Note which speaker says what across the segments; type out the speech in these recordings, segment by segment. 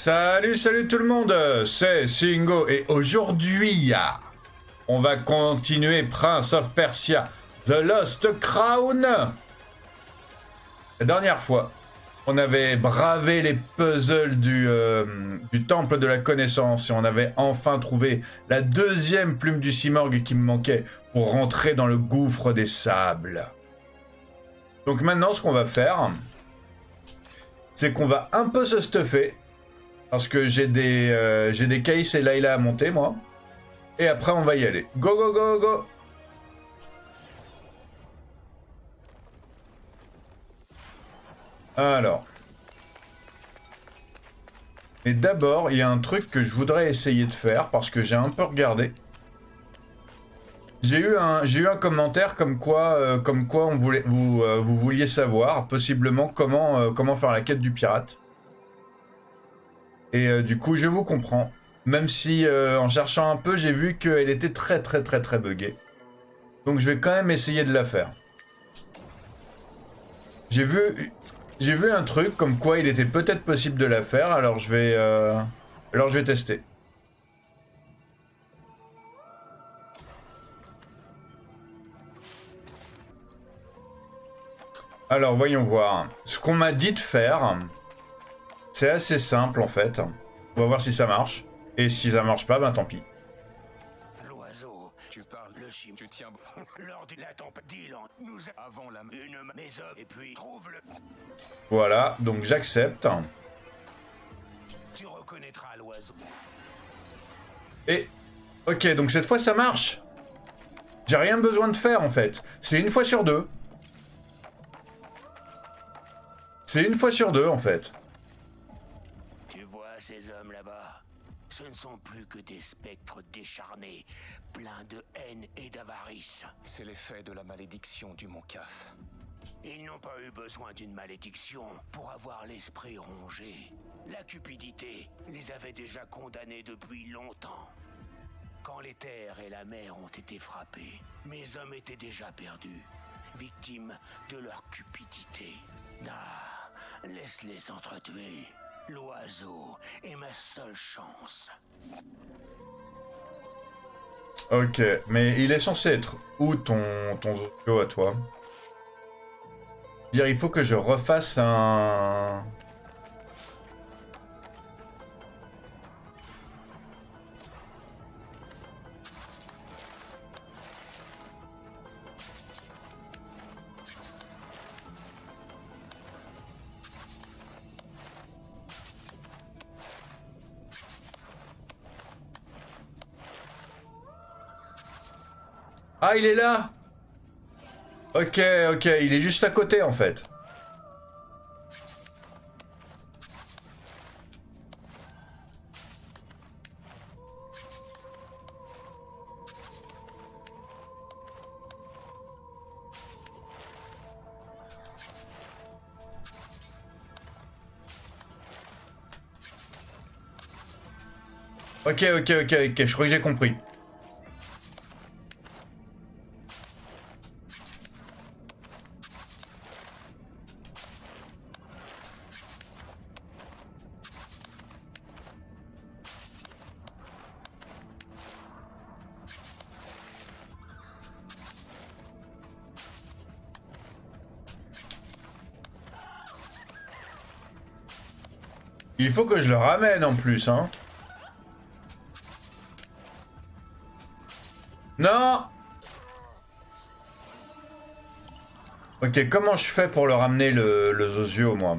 Speaker 1: Salut, salut tout le monde, c'est Singo et aujourd'hui, on va continuer Prince of Persia, The Lost Crown. La dernière fois, on avait bravé les puzzles du temple de la connaissance et on avait enfin trouvé la deuxième plume du Simorgue qui me manquait pour rentrer dans le gouffre des sables. Donc maintenant, ce qu'on va faire, c'est qu'on va un peu se stuffer. Parce que j'ai des Case et Layla à monter, moi. Et après, on va y aller. Go, go, go, go. Alors. Mais d'abord, il y a un truc que je voudrais essayer de faire, parce que j'ai un peu regardé. J'ai eu un commentaire comme quoi on voulait, vous vouliez savoir, possiblement, comment faire la quête du pirate. Et du coup, je vous comprends. Même si, en cherchant un peu, j'ai vu qu'elle était très, très, très, très buggée. Donc je vais quand même essayer de la faire. J'ai vu, j'ai vu un truc comme quoi il était peut-être possible de la faire, alors je vais tester. Alors voyons voir. Ce qu'on m'a dit de faire, c'est assez simple en fait. On va voir si ça marche. Et si ça marche pas, ben tant pis.
Speaker 2: L'oiseau, tu parles le chim, tu tiens lors de la tempête d'Ilan, nous avons la une maison et puis trouve le.
Speaker 1: Voilà, donc j'accepte.
Speaker 2: Tu reconnaîtras l'oiseau.
Speaker 1: Et ok, donc cette fois ça marche. J'ai rien besoin de faire en fait. C'est une fois sur deux. C'est une fois sur deux en fait.
Speaker 2: Tu vois ces hommes là-bas? Ce ne sont plus que des spectres décharnés, pleins de haine et d'avarice.
Speaker 3: C'est l'effet de la malédiction du Mont Caf.
Speaker 2: Ils n'ont pas eu besoin d'une malédiction pour avoir l'esprit rongé. La cupidité les avait déjà condamnés depuis longtemps. Quand les terres et la mer ont été frappées, mes hommes étaient déjà perdus, victimes de leur cupidité. Ah, laisse-les s'entretuer. L'oiseau est ma seule chance.
Speaker 1: Ok, mais il est censé être où ton Zokyo à toi? Dire, il faut que je refasse un... Ah, il est là! Ok, ok, il est juste à côté en fait. Ok, ok, ok, ok, je crois que j'ai compris. Il faut que je le ramène en plus, hein. Non! Ok, comment je fais pour le ramener le Zozio, moi?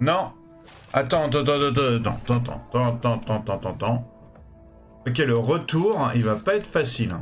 Speaker 1: Non! Attends, attends, attends, attends, attends, attends, attends, attends, attends, attends. Ok, le retour, il va pas être facile.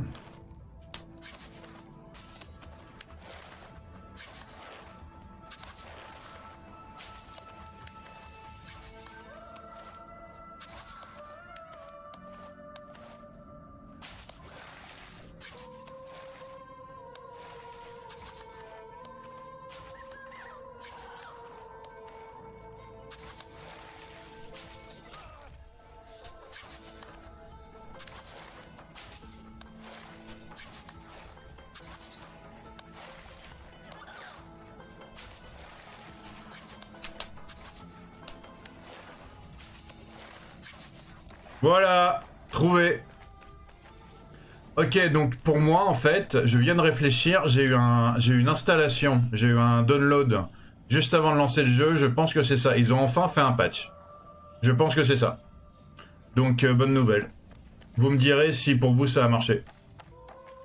Speaker 1: Voilà, trouvé. Ok, donc pour moi, en fait, je viens de réfléchir, j'ai eu une installation, j'ai eu un download juste avant de lancer le jeu, je pense que c'est ça. Ils ont enfin fait un patch. Je pense que c'est ça. Donc, bonne nouvelle. Vous me direz si pour vous ça a marché.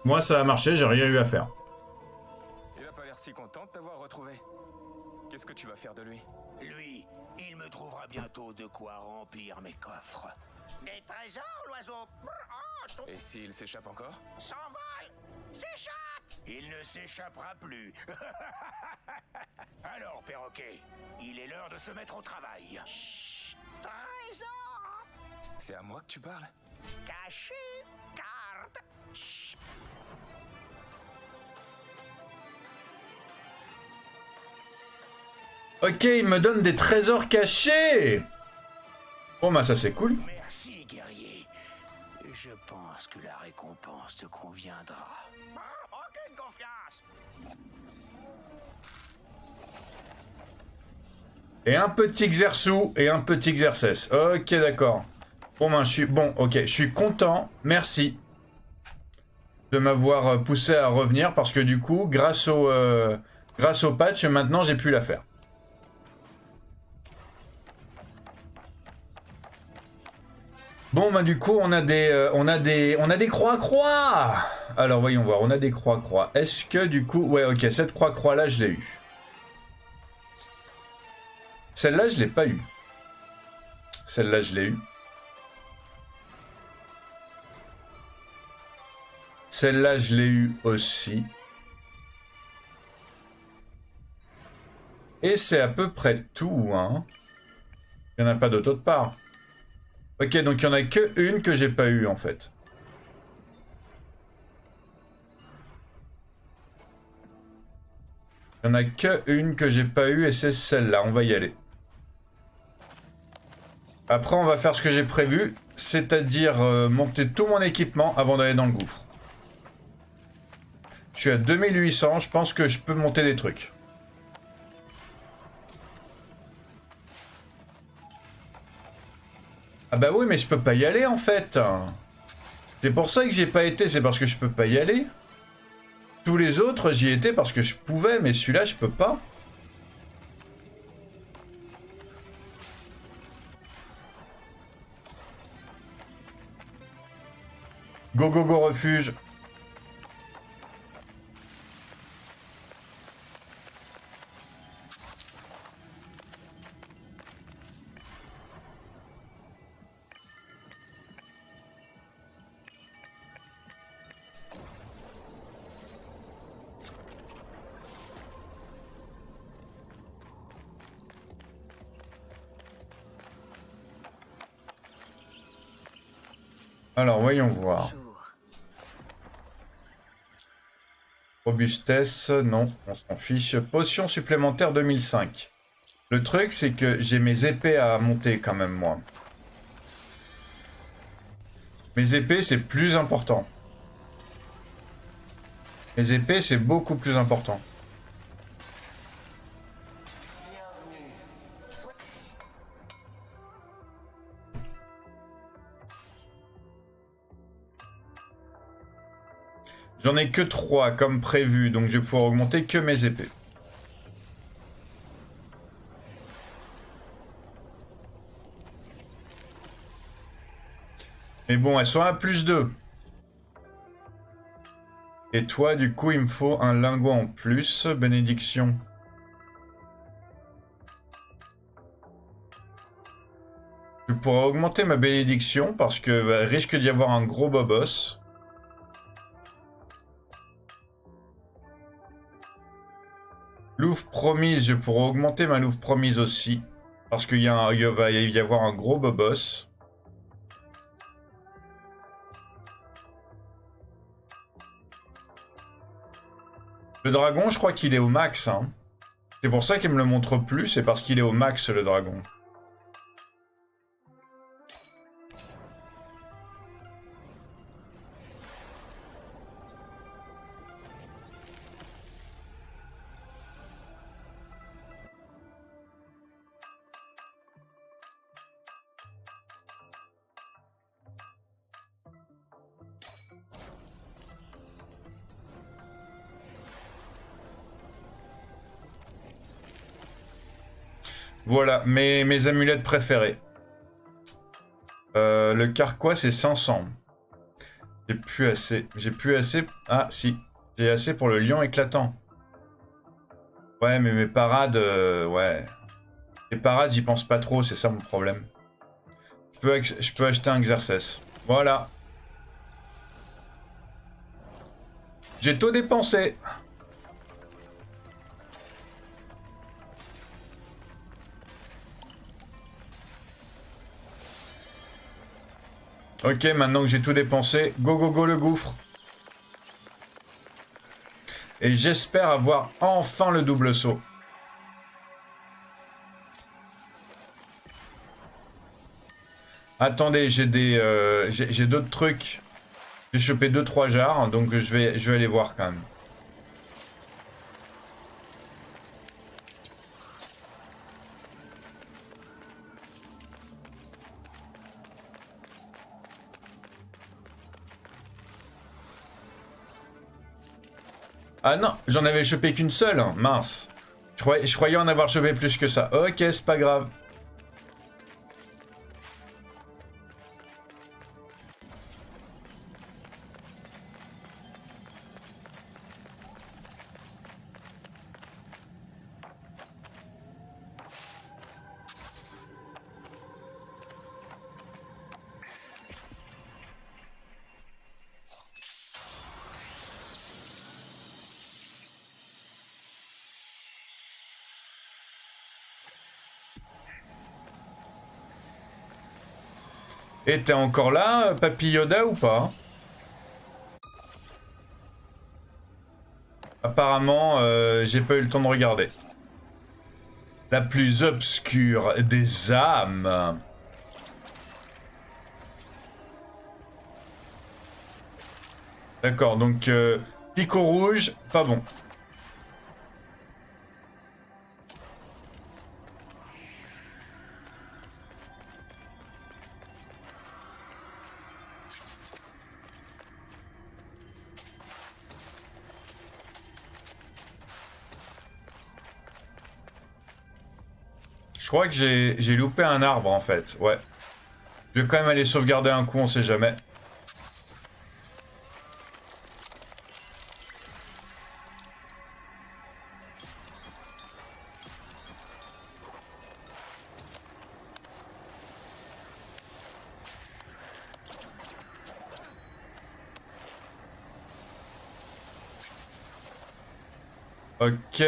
Speaker 1: Moi, ça a marché, j'ai rien eu à faire.
Speaker 3: Il a pas l'air si content de t'avoir retrouvé. Qu'est-ce que tu vas faire de lui?
Speaker 2: Lui, il me trouvera bientôt de quoi remplir mes coffres. Des trésors, l'oiseau.
Speaker 3: Et s'il s'échappe encore?
Speaker 2: S'envole. S'échappe. Il ne s'échappera plus. Alors, perroquet, il est l'heure de se mettre au travail. Chut. Trésor.
Speaker 3: C'est à moi que tu parles?
Speaker 2: Caché. Carte. Chut.
Speaker 1: Ok, il me donne des trésors cachés. Bon bah ça c'est cool.
Speaker 2: Merci, guerrier. Je pense que la récompense te conviendra. Aucune confiance.
Speaker 1: Et un petit Xerxou et un petit Xerxes. Ok, d'accord. Bon ben je suis content. Merci de m'avoir poussé à revenir parce que du coup, grâce au patch, maintenant j'ai pu la faire. Bon bah du coup on a des croix-croix. Alors voyons voir, on a des croix-croix. Est-ce que du coup, ouais ok, cette croix-croix là je l'ai eu. Celle-là je l'ai pas eu. Celle-là je l'ai eu. Celle-là je l'ai eu aussi. Et c'est à peu près tout, hein. Il n'y en a pas d'autre part. Ok, donc il n'y en a que une que j'ai pas eu en fait. Il n'y en a que une que j'ai pas eu et c'est celle-là. On va y aller. Après, on va faire ce que j'ai prévu, c'est-à-dire monter tout mon équipement avant d'aller dans le gouffre. Je suis à 2800, je pense que je peux monter des trucs. Ah bah oui, mais je peux pas y aller en fait. C'est pour ça que j'ai pas été, c'est parce que je peux pas y aller. Tous les autres, j'y étais parce que je pouvais, mais celui-là, je peux pas. Go, go, go, refuge. Alors, voyons voir. Robustesse, non, on s'en fiche. Potion supplémentaire 2005. Le truc, c'est que j'ai mes épées à monter quand même, moi. Mes épées, c'est plus important. Mes épées, c'est beaucoup plus important. J'en ai que 3 comme prévu, donc je vais pouvoir augmenter que mes épées. Mais bon, elles sont à plus 2. Et toi, du coup, il me faut un lingot en plus. Bénédiction. Je pourrais augmenter ma bénédiction parce que risque d'y avoir un gros bobos. Louve promise, je pourrais augmenter ma louve promise aussi. Parce qu'il va y avoir un gros bobos. Le dragon, je crois qu'il est au max. Hein. C'est pour ça qu'il me le montre plus, c'est parce qu'il est au max, le dragon. Voilà, mes amulettes préférées. Le carquois, c'est 500. J'ai plus assez. J'ai plus assez. Ah, si. J'ai assez pour le lion éclatant. Ouais, mais mes parades, ouais. Les parades, j'y pense pas trop, c'est ça mon problème. Je peux acheter un Xerxes. Voilà. J'ai tout dépensé. Ok, maintenant que j'ai tout dépensé, go go go le gouffre. Et j'espère avoir enfin le double saut. Attendez, j'ai d'autres trucs. J'ai chopé 2-3 jarres, donc je vais aller voir quand même. Ah non, j'en avais chopé qu'une seule, hein, mince. Je croyais en avoir chopé plus que ça. Ok, c'est pas grave. Et t'es encore là, Papy Yoda, ou pas? Apparemment, j'ai pas eu le temps de regarder. La plus obscure des âmes. D'accord, donc picot rouge, pas bon. Je crois que j'ai loupé un arbre en fait, ouais. Je vais quand même aller sauvegarder un coup, on sait jamais. Ok.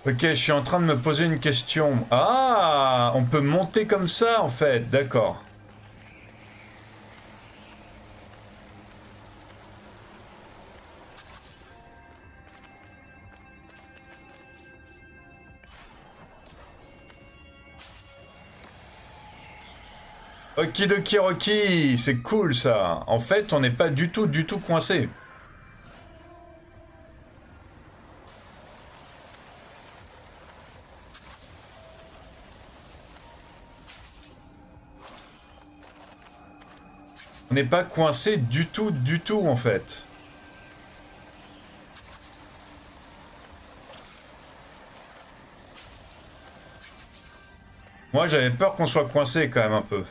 Speaker 1: Ok, je suis en train de me poser une question. Ah, on peut monter comme ça en fait, d'accord. Okidoki Rocky, c'est cool ça. En fait, on n'est pas du tout coincé. On n'est pas coincé du tout en fait. Moi, j'avais peur qu'on soit coincé quand même un peu.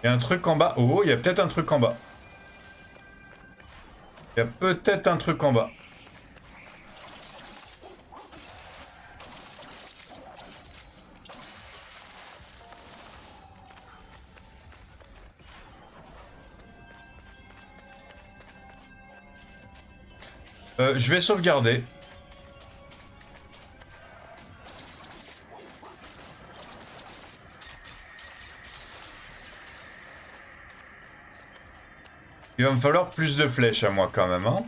Speaker 1: Il y a un truc en bas. Oh, il y a peut-être un truc en bas. Il y a peut-être un truc en bas. Je vais sauvegarder. Il va me falloir plus de flèches à moi quand même, hein.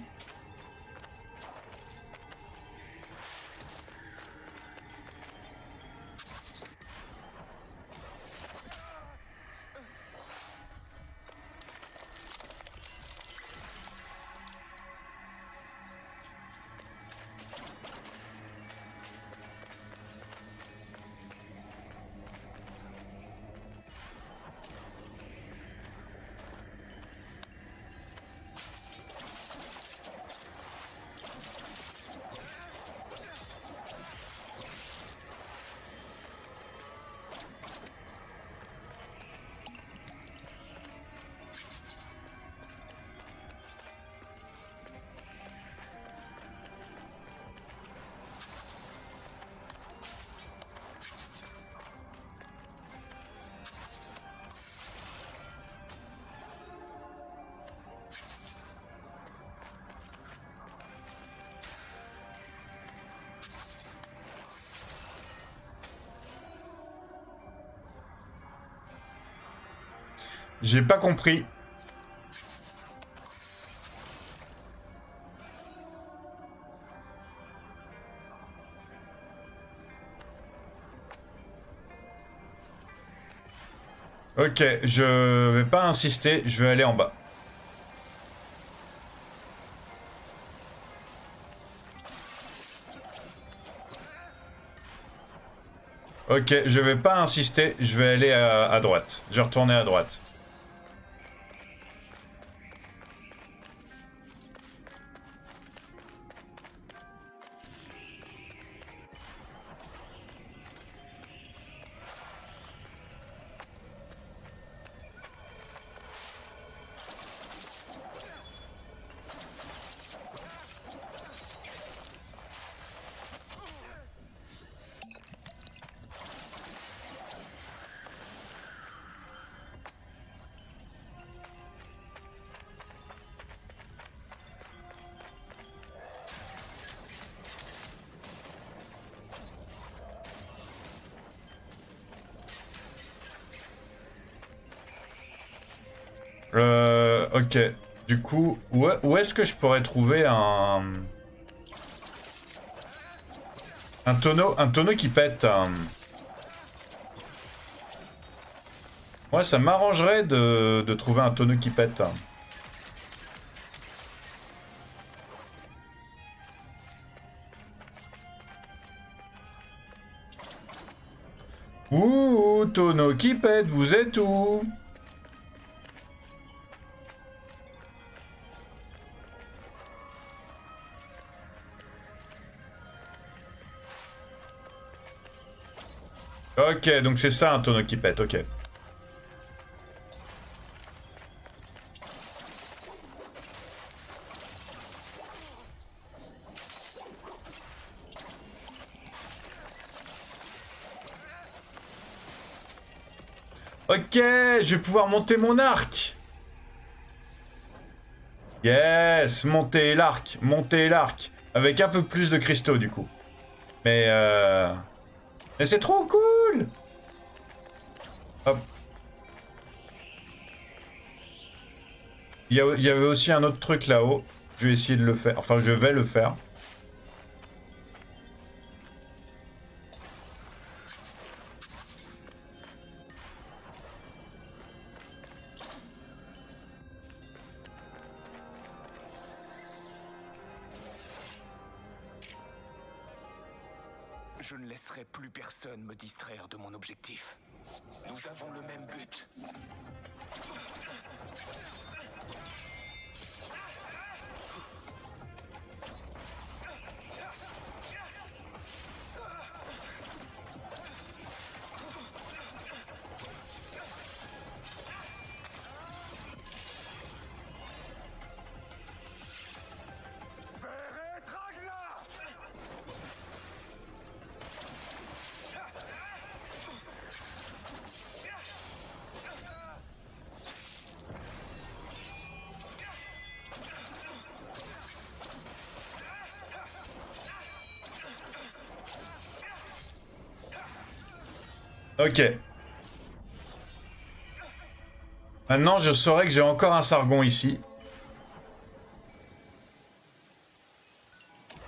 Speaker 1: J'ai pas compris. Ok, je vais pas insister, je vais aller en bas. Ok, je vais pas insister, je vais aller à droite. Je vais retourner à droite. Ok. Du coup, où est-ce que je pourrais trouver un tonneau qui pète Ouais, ça m'arrangerait de trouver un tonneau qui pète. Ouh, tonneau qui pète, vous êtes où? Ok, donc c'est ça un tonneau qui pète, ok. Ok, je vais pouvoir monter mon arc. Yes, monter l'arc. Avec un peu plus de cristaux du coup. Mais c'est trop cool. Hop. Il y avait aussi un autre truc là-haut. Je vais essayer de le faire. Enfin, je vais le faire.
Speaker 2: Je ne laisserai plus personne me distraire de mon objectif. Nous avons le même but.
Speaker 1: Ok. Maintenant, je saurais que j'ai encore un sargon ici.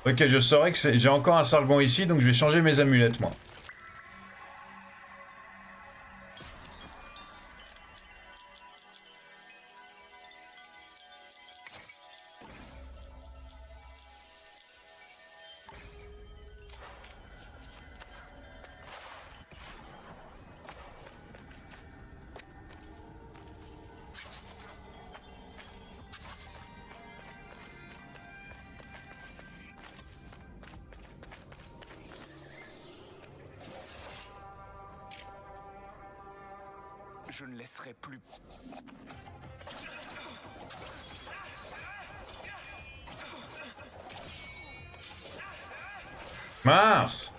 Speaker 1: Ok, je saurais que j'ai encore un sargon ici, donc je vais changer mes amulettes, moi.
Speaker 2: Je ne laisserai plus...
Speaker 1: Mince!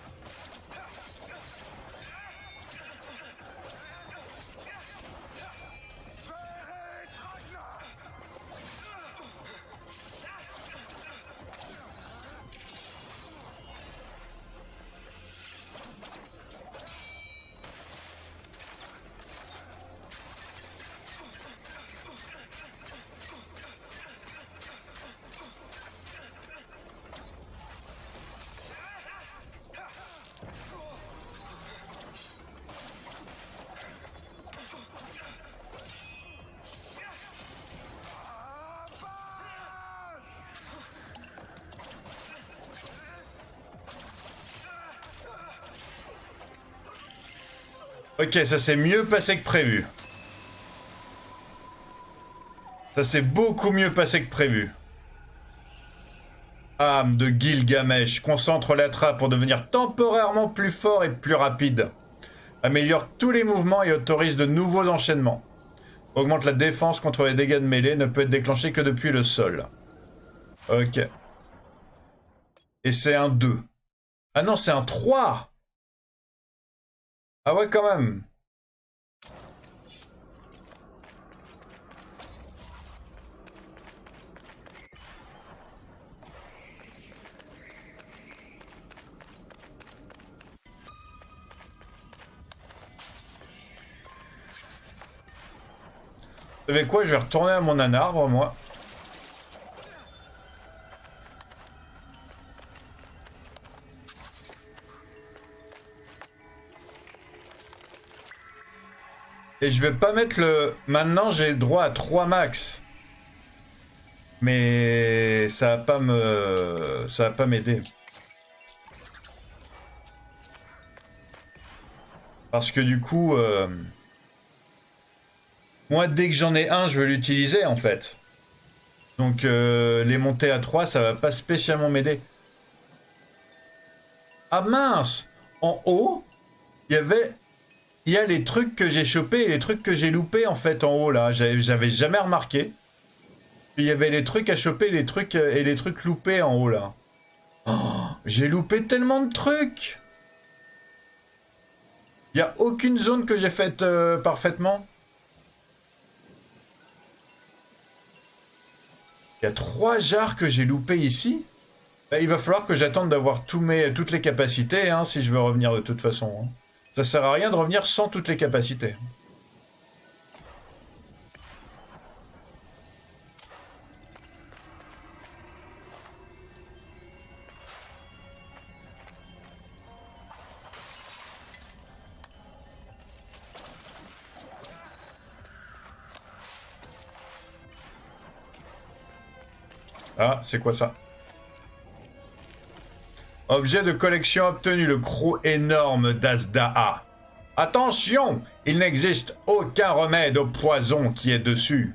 Speaker 1: Ok, ça s'est mieux passé que prévu. Ça s'est beaucoup mieux passé que prévu. Âme de Gilgamesh, concentre la trappe pour devenir temporairement plus fort et plus rapide. Améliore tous les mouvements et autorise de nouveaux enchaînements. Augmente la défense contre les dégâts de mêlée, ne peut être déclenché que depuis le sol. Ok. Et c'est un 2. Ah non, c'est un 3. Ah ouais, quand même. Vous savez quoi, je vais retourner à mon anarbre, moi. Et je vais pas mettre le... Maintenant, j'ai droit à 3 max. Mais ça va pas me... Ça va pas m'aider. Parce que du coup... Moi, dès que j'en ai un, je veux l'utiliser, en fait. Donc, les montées à 3, ça va pas spécialement m'aider. Ah mince! En haut, il y avait... Il y a les trucs que j'ai chopés et les trucs que j'ai loupés, en fait, en haut, là. J'avais jamais remarqué. Il y avait les trucs à choper, les trucs et les trucs loupés en haut, là. Oh, j'ai loupé tellement de trucs! Il n'y a aucune zone que j'ai faite parfaitement. Il y a 3 jarres que j'ai loupées ici. Bah, il va falloir que j'attende d'avoir toutes les capacités, hein, si je veux revenir de toute façon. Hein. Ça sert à rien de revenir sans toutes les capacités. Ah, c'est quoi ça? Objet de collection obtenu, le croc énorme d'Azdaa. Attention, il n'existe aucun remède au poison qui est dessus.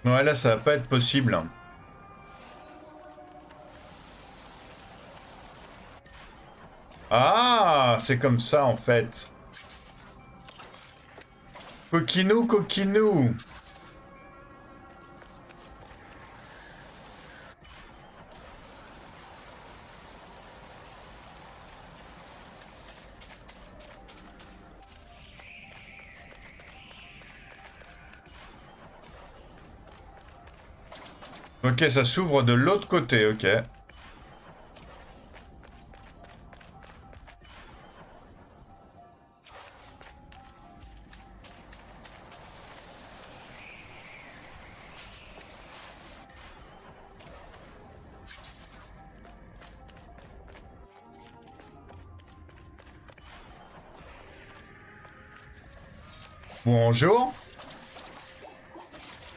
Speaker 1: Ouais, là, ça va pas être possible. Ah, c'est comme ça, en fait. Coquinou, coquinou. Ok, ça s'ouvre de l'autre côté, ok. Bonjour.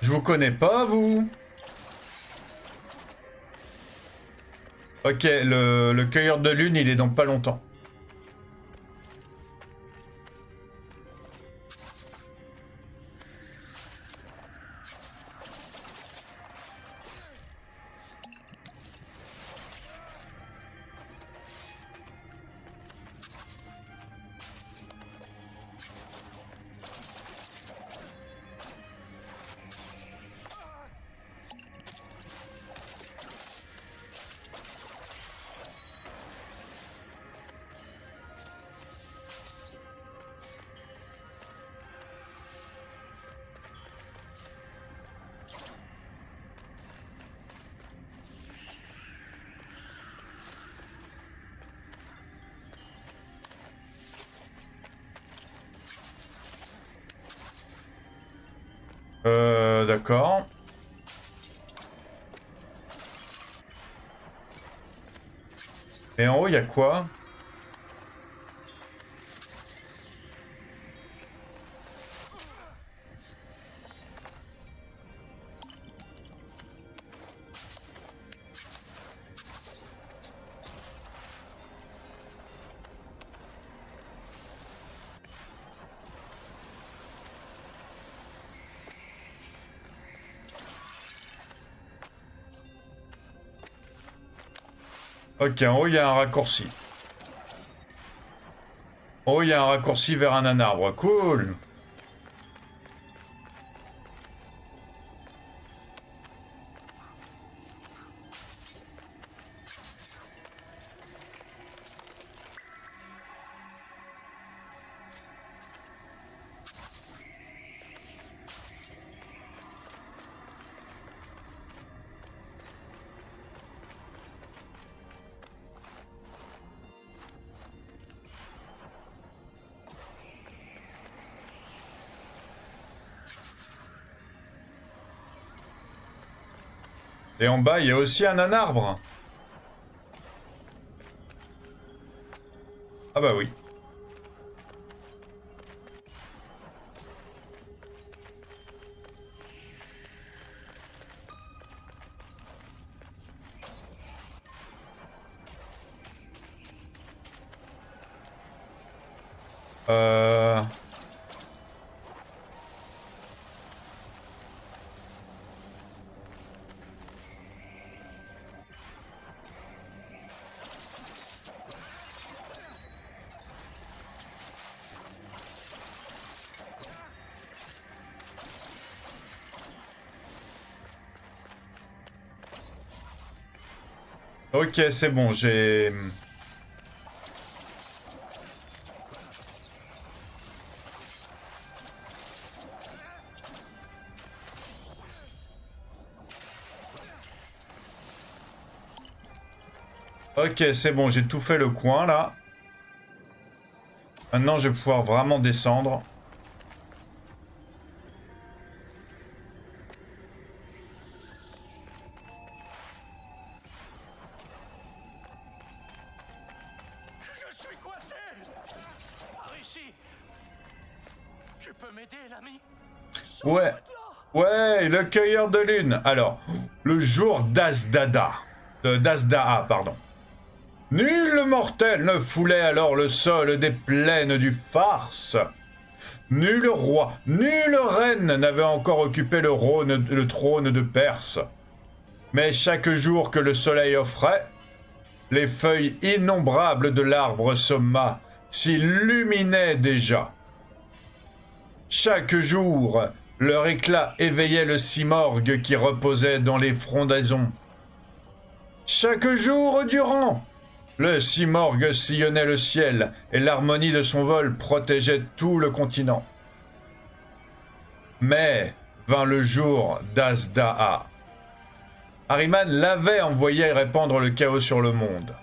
Speaker 1: Je vous connais pas, vous? Ok, le cueilleur de lune, il est dans pas longtemps. D'accord. Et en haut, il y a quoi? Ok, en haut, il y a un raccourci. En haut, il y a un raccourci vers un arbre. Cool. Et en bas, il y a aussi un arbre. Ah bah oui. Euh... Ok, c'est bon, j'ai... Ok, c'est bon, j'ai tout fait le coin, là. Maintenant, je vais pouvoir vraiment descendre.
Speaker 2: Je suis coincé. Par ici. Tu peux m'aider, l'ami?
Speaker 1: Ouais. Ouais, le cueilleur de lune. Alors, le jour d'Azdada. D'Azdaa, pardon. Nul mortel ne foulait alors le sol des plaines du Farce. Nul roi, nulle reine n'avait encore occupé le trône de Perse. Mais chaque jour que le soleil offrait, les feuilles innombrables de l'arbre Soma s'illuminaient déjà. Chaque jour, leur éclat éveillait le cimorgue qui reposait dans les frondaisons. Chaque jour durant, le cimorgue sillonnait le ciel et l'harmonie de son vol protégeait tout le continent. Mais vint le jour d'Azdaa. Ahriman l'avait envoyé répandre le chaos sur le monde.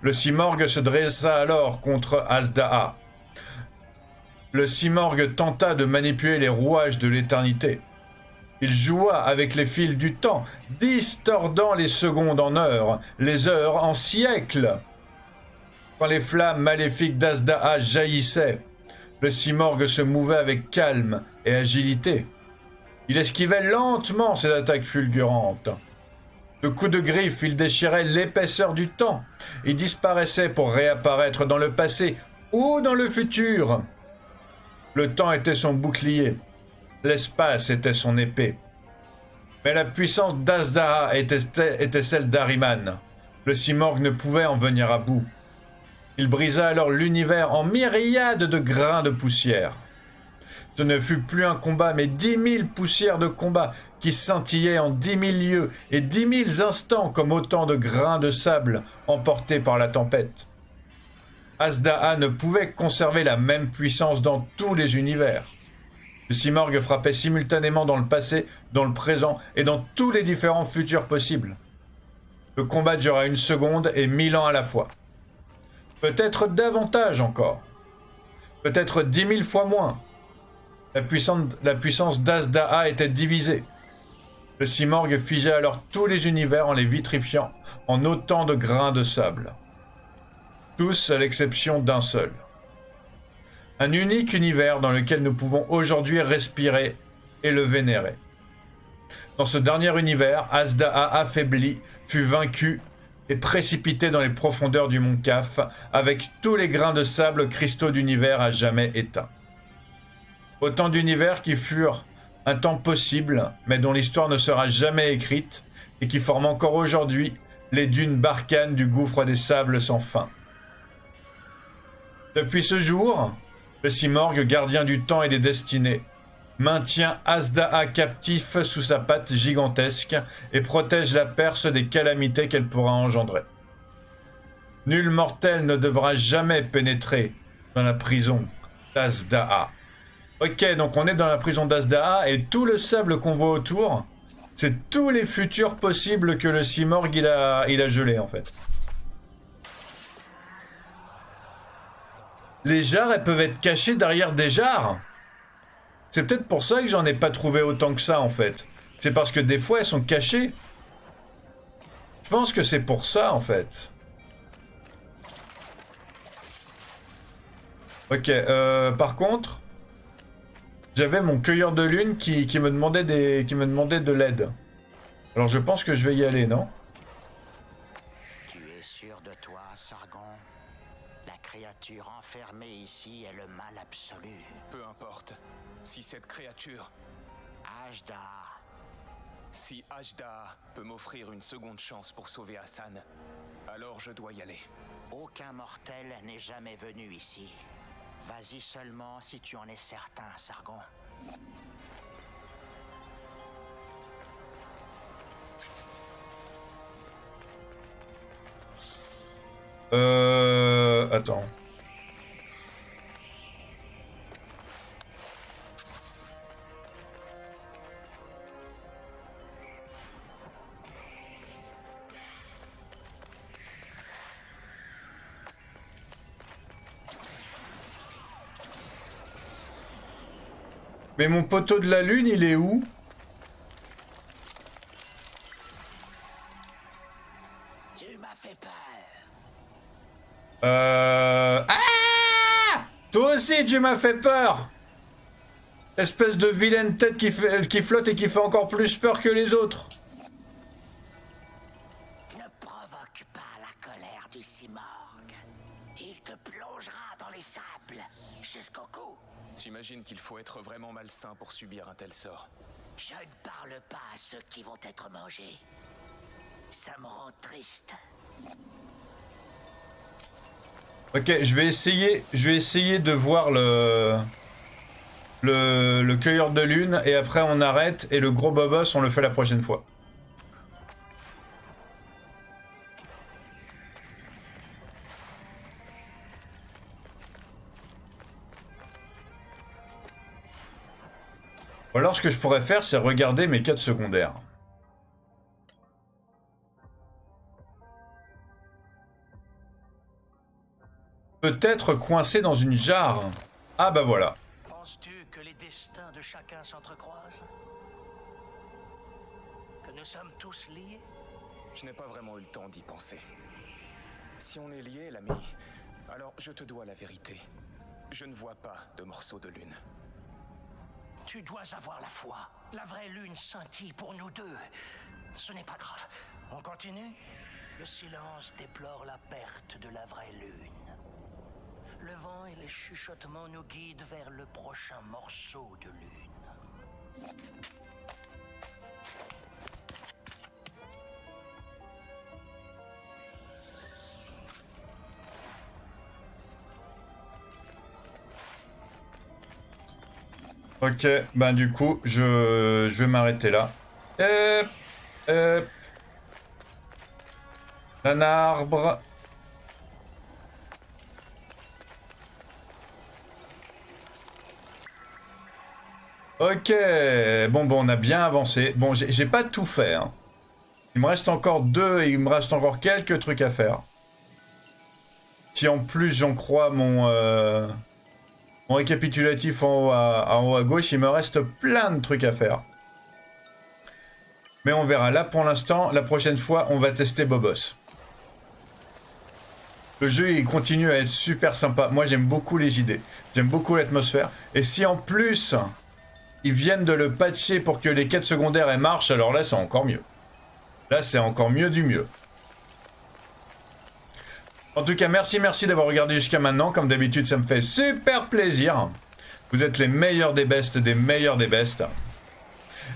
Speaker 1: Le cimorgue se dressa alors contre Azdaa. Le cimorgue tenta de manipuler les rouages de l'éternité. Il joua avec les fils du temps, distordant les secondes en heures, les heures en siècles. Quand les flammes maléfiques d'Azdaa jaillissaient, le cimorgue se mouvait avec calme et agilité. Il esquivait lentement ces attaques fulgurantes. De coups de griffe, il déchirait l'épaisseur du temps. Il disparaissait pour réapparaître dans le passé ou dans le futur. Le temps était son bouclier. L'espace était son épée. Mais la puissance d'Azdaa était celle d'Ahriman. Le cimorgue ne pouvait en venir à bout. Il brisa alors l'univers en myriades de grains de poussière. Ce ne fut plus un combat, mais 10 000 poussières de combat qui scintillaient en 10 000 lieues et 10 000 instants comme autant de grains de sable emportés par la tempête. Azdaa ne pouvait conserver la même puissance dans tous les univers. Le cimorgue frappait simultanément dans le passé, dans le présent et dans tous les différents futurs possibles. Le combat dura 1 seconde et 1000 ans à la fois. Peut-être davantage encore. Peut-être 10 000 fois moins. La puissance d'Azda'a était divisée. Le Simorgh figeait alors tous les univers en les vitrifiant en autant de grains de sable. Tous à l'exception d'un seul. Un unique univers dans lequel nous pouvons aujourd'hui respirer et le vénérer. Dans ce dernier univers, Azda'a affaibli fut vaincu et précipité dans les profondeurs du mont Kaf avec tous les grains de sable cristaux d'univers à jamais éteints. Autant d'univers qui furent un temps possible, mais dont l'histoire ne sera jamais écrite et qui forment encore aujourd'hui les dunes Barkhane du gouffre des sables sans fin. Depuis ce jour, le Simorgh, gardien du temps et des destinées, maintient Azda'a captif sous sa patte gigantesque et protège la Perse des calamités qu'elle pourra engendrer. Nul mortel ne devra jamais pénétrer dans la prison d'Azda'a. Ok, donc on est dans la prison d'Azda'a et tout le sable qu'on voit autour, c'est tous les futurs possibles que le Simorgh il a gelé en fait. Les jarres, elles peuvent être cachées derrière des jarres. C'est peut-être pour ça que j'en ai pas trouvé autant que ça en fait. C'est parce que des fois elles sont cachées. Je pense que c'est pour ça en fait. Ok, par contre, j'avais mon cueilleur de lune qui me demandait de l'aide. Alors je pense que je vais y aller, non?
Speaker 4: Tu es sûr de toi, Sargon? La créature enfermée ici est le mal absolu.
Speaker 3: Peu importe. Si cette créature,
Speaker 4: Ajda,
Speaker 3: si Ajda peut m'offrir une seconde chance pour sauver Hassan, alors je dois y aller.
Speaker 4: aucun mortel n'est jamais venu ici. Vas-y seulement si tu en es certain, Sargon.
Speaker 1: Attends. Mais mon poteau de la lune, il est où?
Speaker 4: Tu m'as fait peur.
Speaker 1: Ah! Toi aussi, tu m'as fait peur! Espèce de vilaine tête qui flotte et qui fait encore plus peur que les autres.
Speaker 4: Ne provoque pas la colère du Simorgh. Il te plongera dans les sables jusqu'au cou.
Speaker 3: J'imagine qu'il faut être vraiment malsain pour subir un tel sort.
Speaker 4: Je ne parle pas à ceux qui vont être mangés. Ça me rend triste.
Speaker 1: Ok, je vais essayer de voir le cueilleur de lune et après on arrête et le gros bobos on le fait la prochaine fois. Ou alors ce que je pourrais faire c'est regarder mes quêtes secondaires. Peut-être coincé dans une jarre. Ah bah voilà.
Speaker 5: Penses-tu que les destins de chacun s'entrecroisent? Que nous sommes tous liés?
Speaker 3: Je n'ai pas vraiment eu le temps d'y penser. Si on est liés, l'ami, alors je te dois la vérité. Je ne vois pas de morceau de lune.
Speaker 5: Tu dois avoir la foi. La vraie lune scintille pour nous deux. Ce n'est pas grave. On continue? Le silence déplore la perte de la vraie lune. Le vent et les chuchotements nous guident vers le prochain morceau de lune.
Speaker 1: Ok, ben du coup, je vais m'arrêter là. Un arbre. Ok, bon, on a bien avancé. Bon, j'ai pas tout fait, hein. Il me reste encore il me reste encore quelques trucs à faire. Si en plus j'en crois Mon récapitulatif en haut à gauche, il me reste plein de trucs à faire. Mais on verra. Là, pour l'instant, la prochaine fois, on va tester Bobos. Le jeu, il continue à être super sympa. Moi, j'aime beaucoup les idées. J'aime beaucoup l'atmosphère. Et si en plus, ils viennent de le patcher pour que les quêtes secondaires elles marchent, alors là, c'est encore mieux. Là, c'est encore mieux du mieux. En tout cas, merci d'avoir regardé jusqu'à maintenant. Comme d'habitude, ça me fait super plaisir. Vous êtes les meilleurs des bestes, des meilleurs des bestes.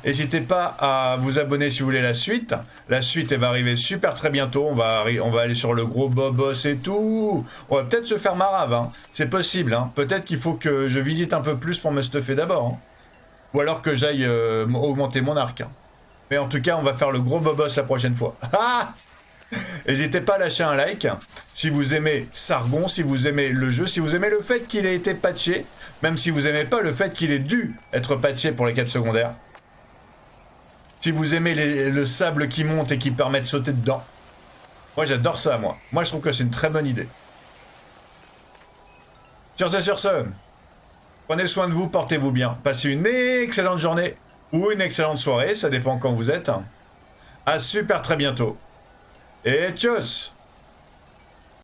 Speaker 1: N'hésitez pas à vous abonner si vous voulez la suite. La suite, elle va arriver super très bientôt. On va aller sur le gros boss et tout. On va peut-être se faire marave. Hein. C'est possible. Hein. Peut-être qu'il faut que je visite un peu plus pour me stuffer d'abord. Hein. Ou alors que j'aille augmenter mon arc. Hein. Mais en tout cas, on va faire le gros boss la prochaine fois. Ah! N'hésitez pas à lâcher un like si vous aimez Sargon, si vous aimez le jeu, si vous aimez le fait qu'il ait été patché, même si vous aimez pas le fait qu'il ait dû être patché pour les quêtes secondaires. Si vous aimez le sable qui monte et qui permet de sauter dedans. Moi j'adore ça, moi. Moi je trouve que c'est une très bonne idée. Sur ce, prenez soin de vous, portez-vous bien. Passez une excellente journée ou une excellente soirée, ça dépend quand vous êtes. À super très bientôt. Et tchuss!